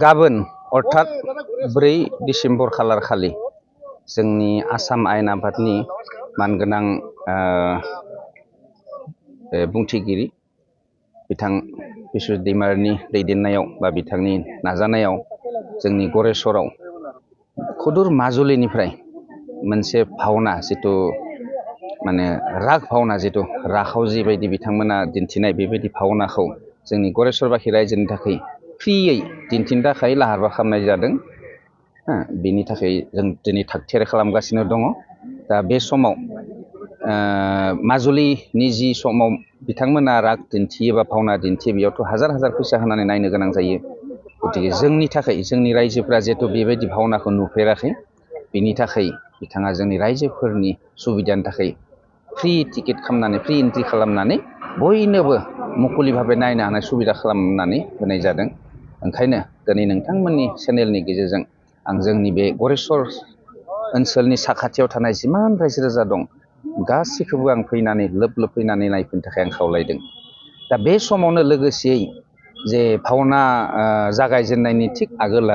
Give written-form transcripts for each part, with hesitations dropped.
गाबोन अर्थात 4 डिसेम्बर खालार खालि जोंनि आसाम आयेन आफादनि मानगोनां बुंथिगिरि बिथां बिश्वजित दैमारिनि दैदेननायाव बा बिथांनि नाजानायाव जोंनि गरेस्वराव खुदुर माजुलिनिफ्राय मोनसे भावना जितु माने राग भावना जितु राखाव जिबायदि बिथांमोना दिन्थिनाय बेबायदि भावनाखौ जोंनि गरेस्वरबाखि रायजोनि थाखाय फ्रियै दिन्थिनो थाखाय लाहार फाहार खालामनाय जादों। बेनि थाखाय जों दिनै थागथियारि खालामगासिनो दङ। दा बे समाव माजुलिनि जि समाव बिथांमोना राग दिन्थियो बा भावना दिन्थियो बेयावथ' हाजार हाजार फैसा होनानै नायनो गोनां जायो। गतिके जोंनि थाखाय जोंनि रायजोफोरा जिहेतु बेबायदि भावनाखौ नुफेराखै बेनि थाखाय बिथाङा जोंनि रायजोफोरनि सुबिदानि थाखाय फ्रि टिकेट खालामनानै फ्रि एन्ट्रि खालामनानै बयनोबो मुखुलि भाबै नायनो हानाय सुबिदा खालामनानै होनाय जादों। ओंखायनो दिनै नोंथांमोननि चेनेलनि गेजेरजों आं जोंनि बे गरेस्वर ओनसोलनि साखाथियाव थानाय जिमान रायजो राजा दं गासैखौबो आं फैनानै लोब लोब फैनानै नायफैनो थाखाय आं खावलायदों। दा बे समावनो लोगोसेयै जे भावना जागायजेननायनि थिग आगोल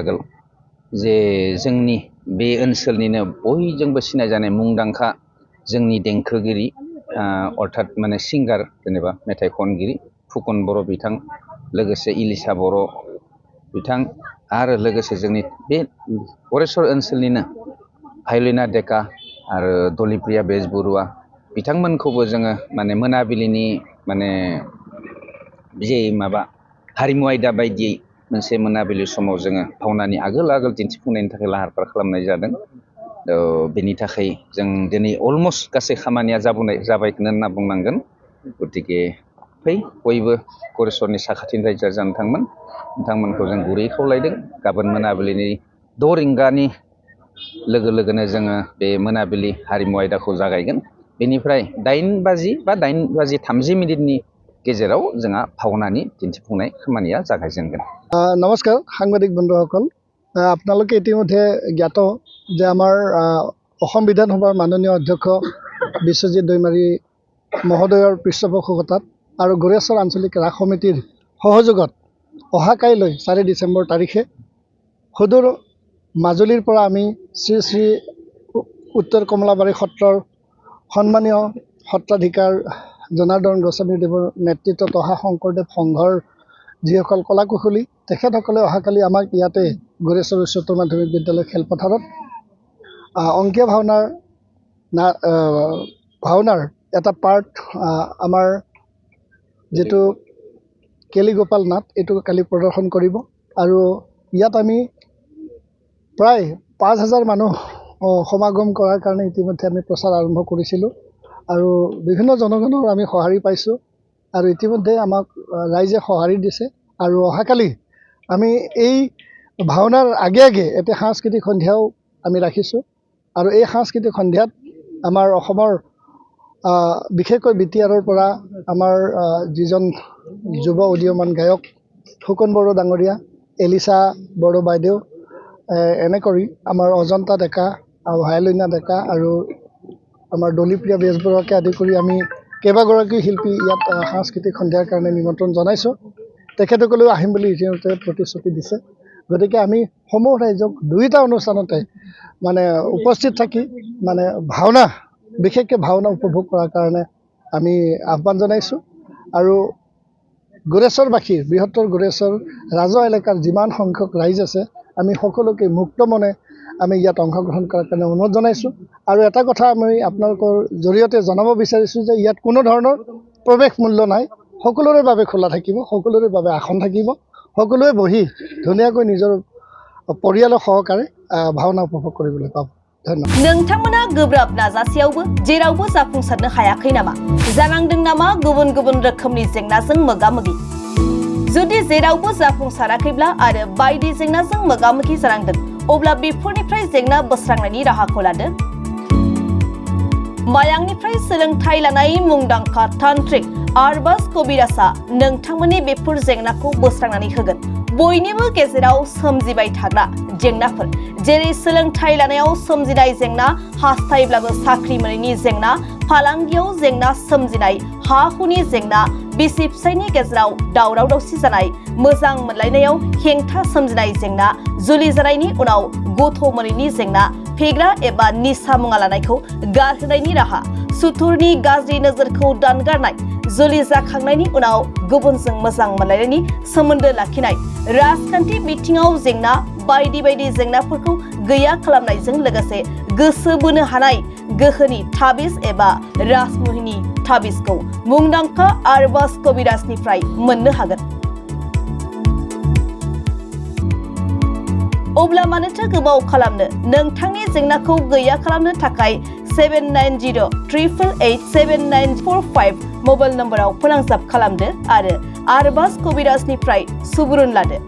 जे जोंनि बे ओनसोलनिनो बयजोंबो सिनायजानाय मुंदांखा जोंनि देंखोगिरि अर्थात माने सिंगार जेनेबा मेथाइ खनगिरि फुकन बर' बिथां, लोगोसे इलिसा बर' बिथां आरो लोगोसे जोंनि बे गरेस्वर ओनसोलनिनो भायलिना डेका आरो दलिप्रिया बेजबरुवा बिथांमोनखौबो जोङो माने मोनाबिलिनि माने जे माबा हारिमु आयदा बायदियै मोनसे मोनाबिलि समाव जोङो भावनानि आगोल दिन्थिफुंनायनि थाखाय लाहार फाहार खालामनाय जादों। बेनि थाखाय जों दिनै अलमस्ट गासै खामानिया जाबायखौनो होनना बुंनांगोन। गतिके फै बयबो गरेस्वरनि साखाथिनि रायजो राजा नोंथांमोनखौ जों गुरै खावलायदों। गाबोन मोनाबिलिनि 6 रिंगानि लोगो लोगोनो जोङो बे मोनाबिलि हारिमु आयदाखौ जागायगोन। बेनिफ्राय 8 बाजि बा 8 बाजि 30 मिनिटनि गेजेराव जोंहा भावनानि दिन्थिफुंनाय खामानिया जागायजेनगोन। নমস্কাৰ সাংবাদিক বন্ধুসকল, আপোনালোকে ইতিমধ্যে জ্ঞাত যে আমাৰ অসম বিধানসভাৰ মাননীয় অধ্যক্ষ বিশ্বজিৎ দৈমাৰী মহোদয়ৰ পৃষ্ঠপোষকতাত আৰু গৰেশ্বৰ আঞ্চলিক ৰাস সমিতিৰ সহযোগত অহা কাইলৈ 4 ডিচেম্বৰ তাৰিখে সুদূৰ মাজুলীৰ পৰা আমি শ্ৰী শ্ৰী উত্তৰ কমলাবাৰী সত্ৰৰ সন্মানীয় সত্ৰাধিকাৰ জনাৰ্দন গোস্বামীদেৱৰ নেতৃত্বত অহা শংকৰদেৱ সংঘৰ যিসকল কলাকুশলী তেখেতসকলে অহাকালি আমাক ইয়াতে গৰেশ্বৰ উচ্চতৰ মাধ্যমিক বিদ্যালয় খেলপথাৰত অংকীয়া ভাওনাৰ এটা পাৰ্ট আমাৰ যেটো কেলিগোপাল নাট এইটো কালি প্ৰদৰ্শন কৰিব। আৰু ইয়াত আমি প্ৰায় 5000 মানুহ সমাগম কৰাৰ কাৰণে ইতিমধ্যে আমি প্ৰচাৰ আৰম্ভ কৰিছিলোঁ আৰু বিভিন্ন জনগণৰ আমি সঁহাৰি পাইছোঁ আৰু ইতিমধ্যে আমাক ৰাইজে সঁহাৰি দিছে। আৰু অহাকালি আমি এই ভাওনাৰ আগে এটা সাংস্কৃতিক সন্ধিয়াও আমি ৰাখিছোঁ আৰু এই সাংস্কৃতিক সন্ধিয়াত আমাৰ অসমৰ বিশেষকৈ BTRৰ পৰা আমাৰ যিজন যুৱ উদীয়মান গায়ক ফুকন বড়ো ডাঙৰীয়া, এলিছা বড়ো বাইদেউ, এনেকৈ আমাৰ অজন্তা ডেকা আৰু ভায়লিনা ডেকা আৰু আমাৰ দলিপ্ৰিয়া বেজবৰুৱাকে আদি কৰি আমি কেইবাগৰাকী শিল্পী ইয়াত সাংস্কৃতিক সন্ধিয়াৰ কাৰণে নিমন্ত্ৰণ জনাইছোঁ। তেখেতসকলেও আহিম বুলি ইতিমধ্যে প্ৰতিশ্ৰুতি দিছে। গতিকে আমি সমূহ ৰাইজক দুয়োটা অনুষ্ঠানতে মানে উপস্থিত থাকি মানে ভাওনা বিশেষকৈ ভাওনা উপভোগ কৰাৰ কাৰণে আমি আহ্বান জনাইছোঁ। আৰু গৰেশ্বৰবাসীৰ বৃহত্তৰ গৰেশ্বৰ ৰাজহ এলেকাৰ যিমান সংখ্যক ৰাইজ আছে আমি সকলোকে মুক্ত মনে আমি ইয়াত অংশগ্ৰহণ কৰাৰ কাৰণে অনুৰোধ জনাইছোঁ। আৰু এটা কথা আমি আপোনালোকৰ জৰিয়তে জনাব বিচাৰিছোঁ যে ইয়াত কোনো ধৰণৰ প্ৰৱেশ মূল্য নাই, সকলোৰে বাবে খোলা থাকিব, সকলোৰে বাবে আসন থাকিব, সকলোৱে বহি ধুনীয়াকৈ নিজৰ পৰিয়ালৰ সহকাৰে ভাওনা উপভোগ কৰিবলৈ পাব। ধন্যবাদ। नोंथांमोना गोब्राब नाजासेयावबो जेरावबो जाफुंसारनो हायाखै नामा? जानांदों नामा गुबुन गुबुन रोखोमनि जेंनाजों मोगा-मोगि? जुदि जेरावबो जाफुंसाराखैब्ला आरो बायदि जेंनाजों मोगा-मोगि जानांदों, अब्ला बेफोरनिफ्राय जेंना बोस्रांनायनि राहाखौ लादो। मायांनिफ्राय सोलोंथाइ लानाय मुंदांखा तान्त्रिक आरबाज कबिराजआ नोंथांमोननि बेफोर जेंनाखौ बोस्रांनानै होगोन। बयनिबो गेजेराव सोमजिबाय थाग्रा जेंनाफोर जेरै सोलोंथाइ लानायाव सोमजिनाय जेंना, हास्थायब्लाबो साख्रि मोनैनि जेंना, फालांगियाव जेंना सोमजिनाय, हा हुनि जेंना, बिसि फिसायनि गेजेराव दावराव दावसि जानाय, मोजां मोनलायनायाव हेंथा सोमजिनाय जेंना, जुलि जानायनि उनाव गथ' मोनैनि जेंना, फेग्रा एबा निसा मुवा लानायखौ गारहोनायनि राहा, सुथुरनि गाज्रि नोजोरखौ दानगारनाय, जुलि जाखांनायनि उनाव गुबुनजों मोजां मोनलायनायनि सोमोन्दो लाखिनाय, राजखान्थि बिथिङाव जेंना बायदि बायदि जेंनाफोरखौ गैया खालामनायजों लोगोसे गोसो बोनो हानाय गोहोनि ताबिज एबा राजमुहिनि ताबिजखौ मुंदांखा आरबाज कबिराजनिफ्राय मोननो हागोन। अब्ला मानोथो गोबाव खालामनो? नोंथांनि जेंनाखौ गैया खालामनो थाखाय 7908887945 मबाइल नम्बराव फोनांजाब खालामदो आरो आरबाज कबिराजनिफ्राय सुबुरुन लादो।